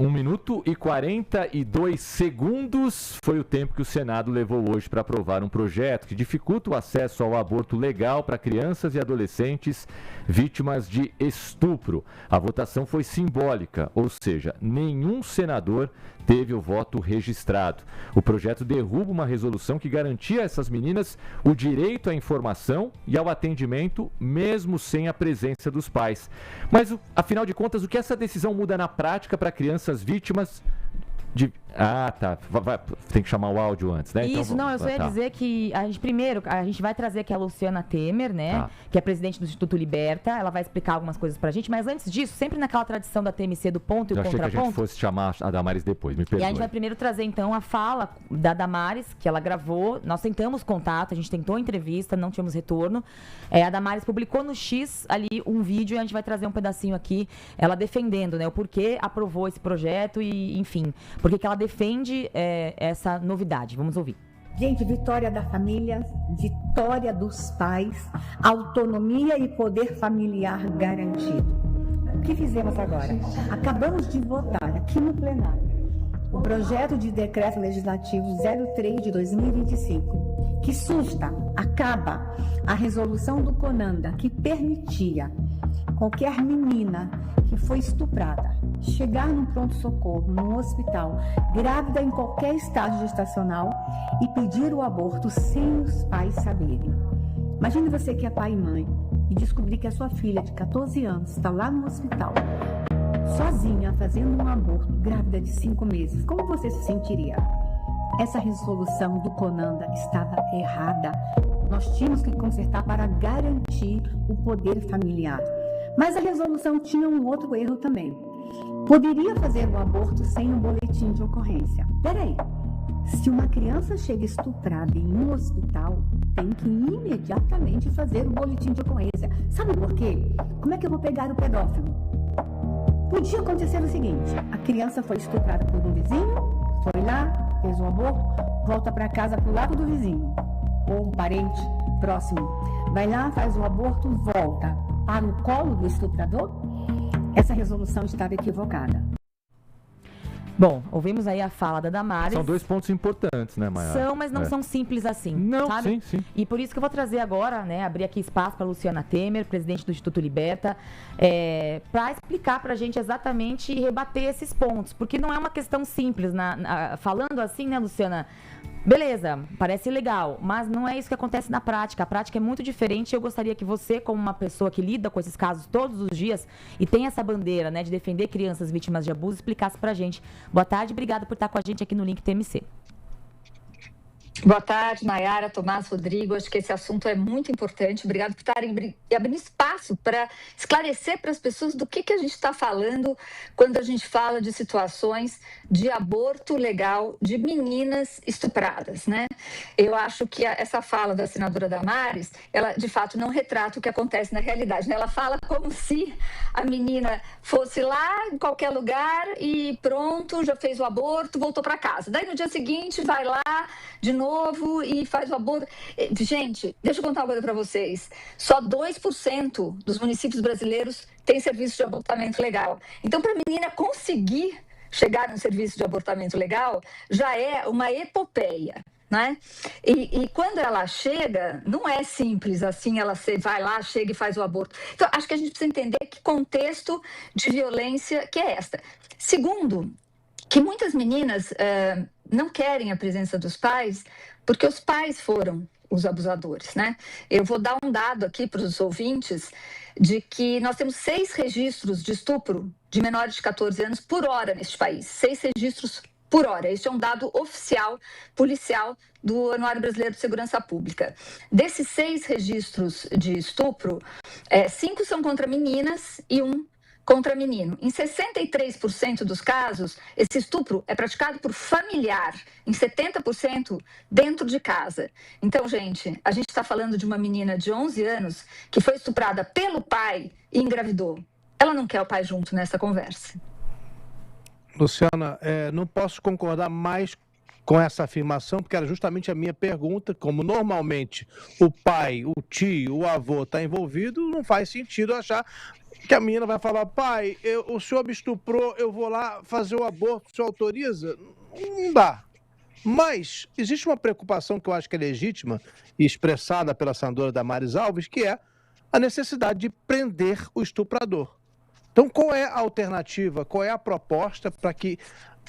1 minuto e 42 segundos foi o tempo que o Senado levou hoje para aprovar um projeto que dificulta o acesso ao aborto legal para crianças e adolescentes vítimas de estupro. A votação foi simbólica, ou seja, nenhum senador teve o voto registrado. O projeto derruba uma resolução que garantia a essas meninas o direito à informação e ao atendimento, mesmo sem a presença dos pais. Mas, afinal de contas, o que essa decisão muda na prática para crianças vítimas de... Ah, tá. Tem que chamar o áudio antes, né? Isso, então, eu só ia dizer que a gente vai trazer aqui a Luciana Temer, né? Que é presidente do Instituto Liberta. Ela vai explicar algumas coisas pra gente, mas antes disso, sempre naquela tradição da TMC do ponto e o contraponto. Eu achei que a gente fosse chamar a Damares depois, me perdoe. E a gente vai primeiro trazer, então, a fala da Damares, que ela gravou. Nós tentamos contato, a gente tentou entrevista, não tivemos retorno. A Damares publicou no X ali um vídeo e a gente vai trazer um pedacinho aqui, ela defendendo, né? O porquê aprovou esse projeto e, enfim, porque que ela defende essa novidade. Vamos ouvir. Gente, vitória da família, vitória dos pais, autonomia e poder familiar garantido. O que fizemos agora? Acabamos de votar aqui no plenário o projeto de decreto legislativo 03 de 2025, que acaba a resolução do CONANDA, que permitia qualquer menina que foi estuprada chegar num pronto-socorro, num hospital, grávida em qualquer estágio gestacional e pedir o aborto sem os pais saberem. Imagine você que é pai e mãe e descobrir que a sua filha de 14 anos está lá no hospital, sozinha, fazendo um aborto, grávida de 5 meses. Como você se sentiria? Essa resolução do CONANDA estava errada. Nós tínhamos que consertar para garantir o poder familiar. Mas a resolução tinha um outro erro também. Poderia fazer o aborto sem um boletim de ocorrência. Peraí, se uma criança chega estuprada em um hospital, tem que imediatamente fazer o boletim de ocorrência. Sabe por quê? Como é que eu vou pegar o pedófilo? Podia acontecer o seguinte: a criança foi estuprada por um vizinho, foi lá, fez o aborto, volta para casa pro lado do vizinho, ou um parente próximo. Vai lá, faz o aborto, volta para o colo do estuprador. Essa resolução estava equivocada. Bom, ouvimos aí a fala da Damares. São 2 pontos importantes, né, Maiara? São, mas não são simples assim. Não, sabe? Sim. E por isso que eu vou trazer agora, né, abrir aqui espaço para Luciana Temer, presidente do Instituto Liberta, para explicar para a gente exatamente e rebater esses pontos. Porque não é uma questão simples. Falando assim, né, Luciana? Beleza, parece legal, mas não é isso que acontece na prática. A prática é muito diferente. Eu gostaria que você, como uma pessoa que lida com esses casos todos os dias e tem essa bandeira, né, de defender crianças vítimas de abuso, explicasse pra gente. Boa tarde, obrigada por estar com a gente aqui no Link TMC. Boa tarde, Nayara, Tomás, Rodrigo. Acho que esse assunto é muito importante. Obrigado por estarem abrindo espaço para esclarecer para as pessoas do que a gente está falando quando a gente fala de situações de aborto legal de meninas estupradas, né? Eu acho que essa fala da senadora Damares, ela de fato não retrata o que acontece na realidade, né? Ela fala como se a menina fosse lá em qualquer lugar e pronto, já fez o aborto, voltou para casa. Daí no dia seguinte vai lá de novo e faz o aborto. Gente, deixa eu contar uma coisa para vocês. Só 2% dos municípios brasileiros têm serviço de abortamento legal. Então, para a menina conseguir chegar no serviço de abortamento legal, já é uma epopeia, né? E quando ela chega, não é simples assim, ela vai lá, chega e faz o aborto. Então, acho que a gente precisa entender que contexto de violência que é esta. Segundo, que muitas meninas não querem a presença dos pais porque os pais foram os abusadores, né? Eu vou dar um dado aqui para os ouvintes de que nós temos 6 registros de estupro de menores de 14 anos por hora neste país. 6 registros por hora. Este é um dado oficial, policial, do Anuário Brasileiro de Segurança Pública. Desses 6 registros de estupro, 5 são contra meninas e 1 contra menino. Em 63% dos casos, esse estupro é praticado por familiar, em 70% dentro de casa. Então, gente, a gente está falando de uma menina de 11 anos que foi estuprada pelo pai e engravidou. Ela não quer o pai junto nessa conversa. Luciana, não posso concordar mais com essa afirmação, porque era justamente a minha pergunta, como normalmente o pai, o tio, o avô está envolvido, não faz sentido achar que a menina vai falar, pai, o senhor me estuprou, eu vou lá fazer o aborto, o senhor autoriza? Não dá. Mas existe uma preocupação que eu acho que é legítima e expressada pela senadora Damares Alves, que é a necessidade de prender o estuprador. Então, qual é a alternativa, qual é a proposta para que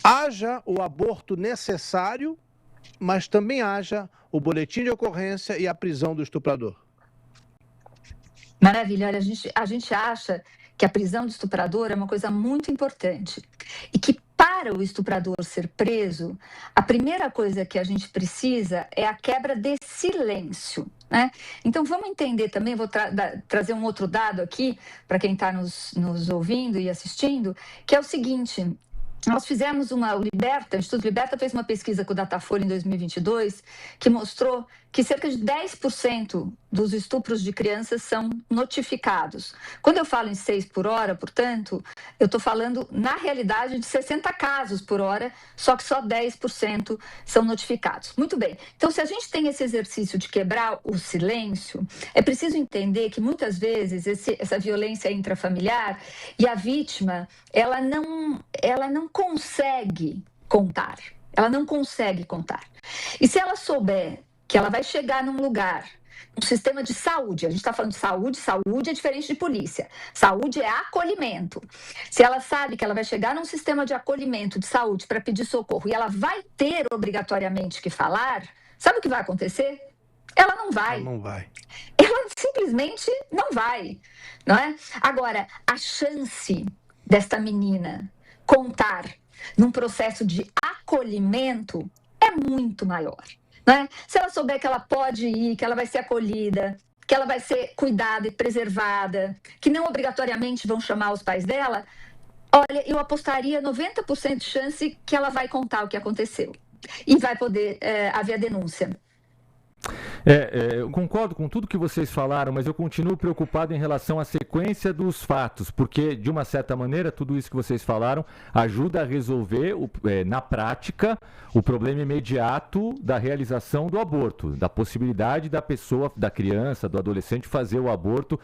haja o aborto necessário, mas também haja o boletim de ocorrência e a prisão do estuprador? Maravilha. Olha, a gente acha que a prisão do estuprador é uma coisa muito importante e que para o estuprador ser preso, a primeira coisa que a gente precisa é a quebra de silêncio, né? Então, vamos entender também, vou trazer um outro dado aqui para quem está nos ouvindo e assistindo, que é o seguinte. Nós fizemos o Instituto Liberta fez uma pesquisa com o Datafolha em 2022 que mostrou que cerca de 10% dos estupros de crianças são notificados. Quando eu falo em 6 por hora, portanto, eu estou falando, na realidade, de 60 casos por hora, só que só 10% são notificados. Muito bem. Então, se a gente tem esse exercício de quebrar o silêncio, é preciso entender que, muitas vezes, essa violência intrafamiliar e a vítima, ela não consegue contar. Ela não consegue contar. E se ela souber que ela vai chegar num lugar, um sistema de saúde, a gente está falando de saúde é diferente de polícia. Saúde é acolhimento. Se ela sabe que ela vai chegar num sistema de acolhimento, de saúde, para pedir socorro, e ela vai ter obrigatoriamente que falar, sabe o que vai acontecer? Ela não vai. Ela não vai. Ela simplesmente não vai, não é? Agora, a chance desta menina contar num processo de acolhimento é muito maior, né? Se ela souber que ela pode ir, que ela vai ser acolhida, que ela vai ser cuidada e preservada, que não obrigatoriamente vão chamar os pais dela, olha, eu apostaria 90% de chance que ela vai contar o que aconteceu e vai poder haver a denúncia. Eu concordo com tudo que vocês falaram, mas eu continuo preocupado em relação à sequência dos fatos, porque, de uma certa maneira, tudo isso que vocês falaram ajuda a resolver, na prática, o problema imediato da realização do aborto, da possibilidade da pessoa, da criança, do adolescente, fazer o aborto,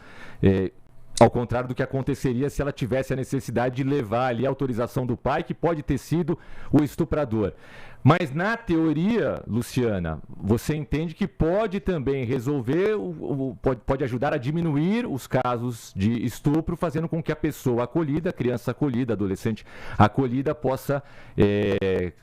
ao contrário do que aconteceria se ela tivesse a necessidade de levar ali a autorização do pai, que pode ter sido o estuprador. Mas, na teoria, Luciana, você entende que pode também resolver, pode ajudar a diminuir os casos de estupro, fazendo com que a pessoa acolhida, a criança acolhida, adolescente acolhida, possa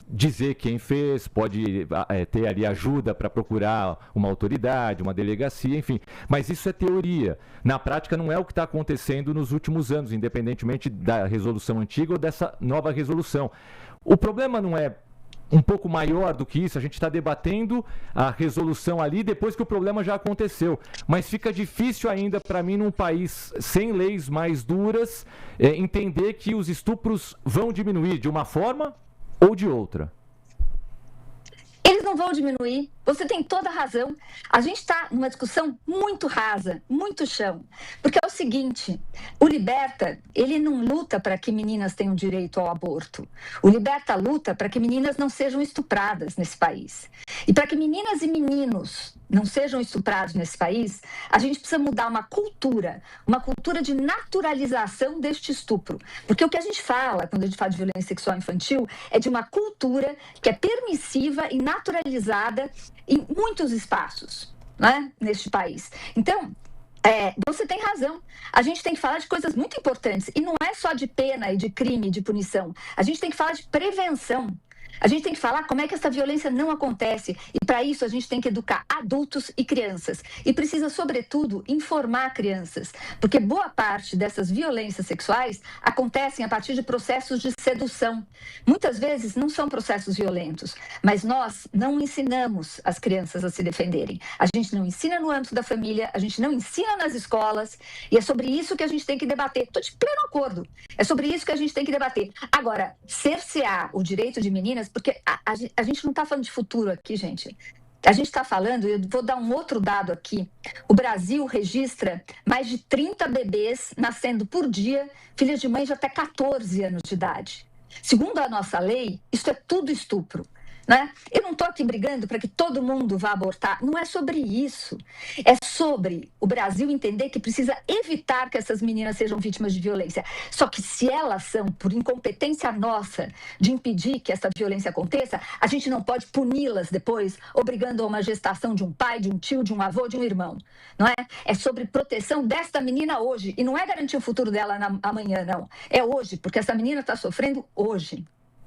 dizer quem fez, pode ter ali ajuda para procurar uma autoridade, uma delegacia, enfim. Mas isso é teoria. Na prática, não é o que está acontecendo nos últimos anos, independentemente da resolução antiga ou dessa nova resolução. O problema não é um pouco maior do que isso, a gente está debatendo a resolução ali depois que o problema já aconteceu, mas fica difícil ainda para mim, num país sem leis mais duras, entender que os estupros vão diminuir de uma forma ou de outra. Eles não vão diminuir, você tem toda a razão. A gente está numa discussão muito rasa, muito chão. Porque é o seguinte, o Liberta, ele não luta para que meninas tenham direito ao aborto. O Liberta luta para que meninas não sejam estupradas nesse país. E para que meninas e meninos não sejam estuprados nesse país, a gente precisa mudar uma cultura de naturalização deste estupro. Porque o que a gente fala, quando a gente fala de violência sexual infantil, é de uma cultura que é permissiva e naturalizada em muitos espaços, né, neste país. Então, você tem razão. A gente tem que falar de coisas muito importantes. E não é só de pena e de crime, de punição. A gente tem que falar de prevenção. A gente tem que falar como é que essa violência não acontece. E, para isso, a gente tem que educar adultos e crianças. E precisa, sobretudo, informar crianças. Porque boa parte dessas violências sexuais acontecem a partir de processos de sedução. Muitas vezes não são processos violentos, mas nós não ensinamos as crianças a se defenderem. A gente não ensina no âmbito da família, a gente não ensina nas escolas. E é sobre isso que a gente tem que debater. Estou de pleno acordo. É sobre isso que a gente tem que debater. Agora, cercear o direito de meninas, porque a gente não está falando de futuro aqui, gente. A gente está falando, eu vou dar um outro dado aqui. O Brasil registra mais de 30 bebês nascendo por dia, filhas de mães de até 14 anos de idade. Segundo a nossa lei, isso é tudo estupro. né? Eu não estou aqui brigando para que todo mundo vá abortar. Não é sobre isso. É sobre o Brasil entender que precisa evitar que essas meninas sejam vítimas de violência. Só que se elas são, por incompetência nossa, de impedir que essa violência aconteça, a gente não pode puni-las depois, obrigando a uma gestação de um pai, de um tio, de um avô, de um irmão. Não é? É sobre proteção desta menina hoje. E não é garantir o futuro dela amanhã, não. É hoje, porque essa menina está sofrendo hoje.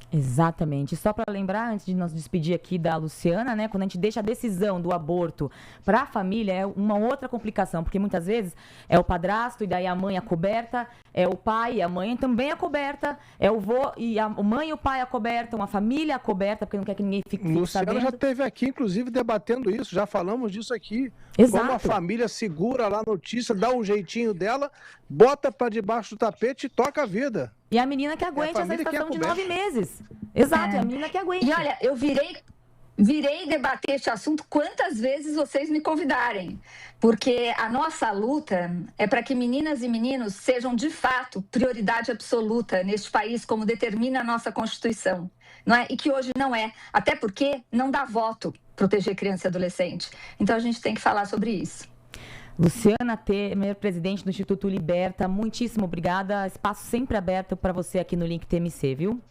Exatamente. Só para lembrar, antes de nos despedir aqui da Luciana, né? Quando a gente deixa a decisão do aborto para a família, é uma outra complicação, porque muitas vezes é o padrasto e daí a mãe é coberta, é o pai e a mãe também é coberta, é o vô e a mãe e o pai é coberta, uma família é coberta, porque não quer que ninguém fique Luciana sabendo. já esteve aqui, inclusive, debatendo isso, já falamos disso aqui. Exato. Como a família segura lá a notícia, dá um jeitinho dela, bota para debaixo do tapete e toca a vida. E a menina que aguente essa estação de 9 meses. Exato, é a menina que aguente. E olha, eu virei debater este assunto quantas vezes vocês me convidarem, porque a nossa luta é para que meninas e meninos sejam, de fato, prioridade absoluta neste país, como determina a nossa Constituição, não é? E que hoje não é, até porque não dá voto proteger criança e adolescente. Então a gente tem que falar sobre isso. Luciana Temer, presidente do Instituto Liberta, muitíssimo obrigada. Espaço sempre aberto para você aqui no Link TMC, viu?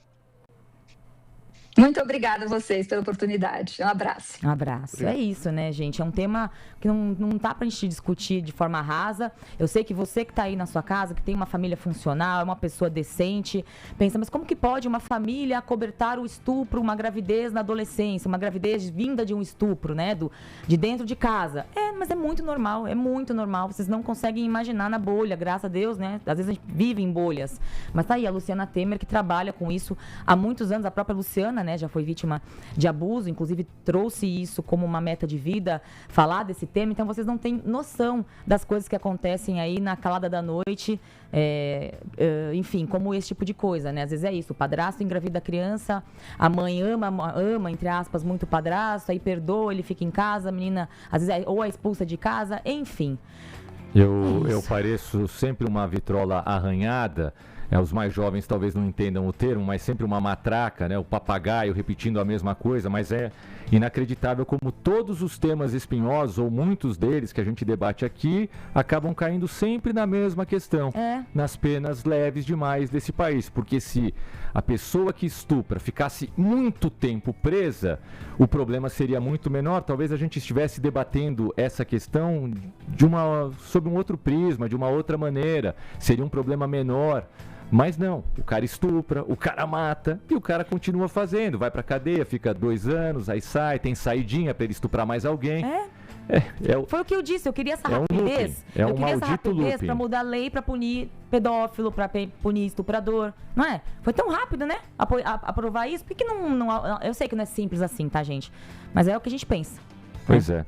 Muito obrigada a vocês pela oportunidade. Um abraço. Um abraço. Obrigado. É isso, né, gente? É um tema que não tá pra gente discutir de forma rasa. Eu sei que você que tá aí na sua casa, que tem uma família funcional, é uma pessoa decente, pensa, mas como que pode uma família acobertar o estupro, uma gravidez na adolescência, uma gravidez vinda de um estupro, né, de dentro de casa? Mas é muito normal, Vocês não conseguem imaginar na bolha, graças a Deus, né? Às vezes a gente vive em bolhas. Mas tá aí a Luciana Temer, que trabalha com isso há muitos anos, a própria Luciana, né, já foi vítima de abuso, inclusive trouxe isso como uma meta de vida, falar desse tema. Então vocês não têm noção das coisas que acontecem aí na calada da noite, enfim, como esse tipo de coisa, né? Às vezes é isso, o padrasto engravida a criança, a mãe ama, entre aspas, muito o padrasto, aí perdoa, ele fica em casa, a menina, às vezes, ou é expulsa de casa, enfim. Eu pareço sempre uma vitrola arranhada. Os mais jovens talvez não entendam o termo, mas sempre uma matraca, né? O papagaio repetindo a mesma coisa, mas é inacreditável como todos os temas espinhosos, ou muitos deles que a gente debate aqui, acabam caindo sempre na mesma questão, nas penas leves demais desse país, porque se a pessoa que estupra ficasse muito tempo presa, o problema seria muito menor. Talvez a gente estivesse debatendo essa questão sob um outro prisma, de uma outra maneira, seria um problema menor. Mas não, o cara estupra, o cara mata e o cara continua fazendo, vai pra cadeia, fica 2 anos, aí sai, tem saidinha pra ele estuprar mais alguém. Foi o que eu disse, eu queria essa rapidez. Eu queria essa rapidez pra mudar a lei pra punir pedófilo, pra punir estuprador, não é? Foi tão rápido, né? Aprovar isso, porque não, eu sei que não é simples assim, tá, gente? Mas é o que a gente pensa. Pois é.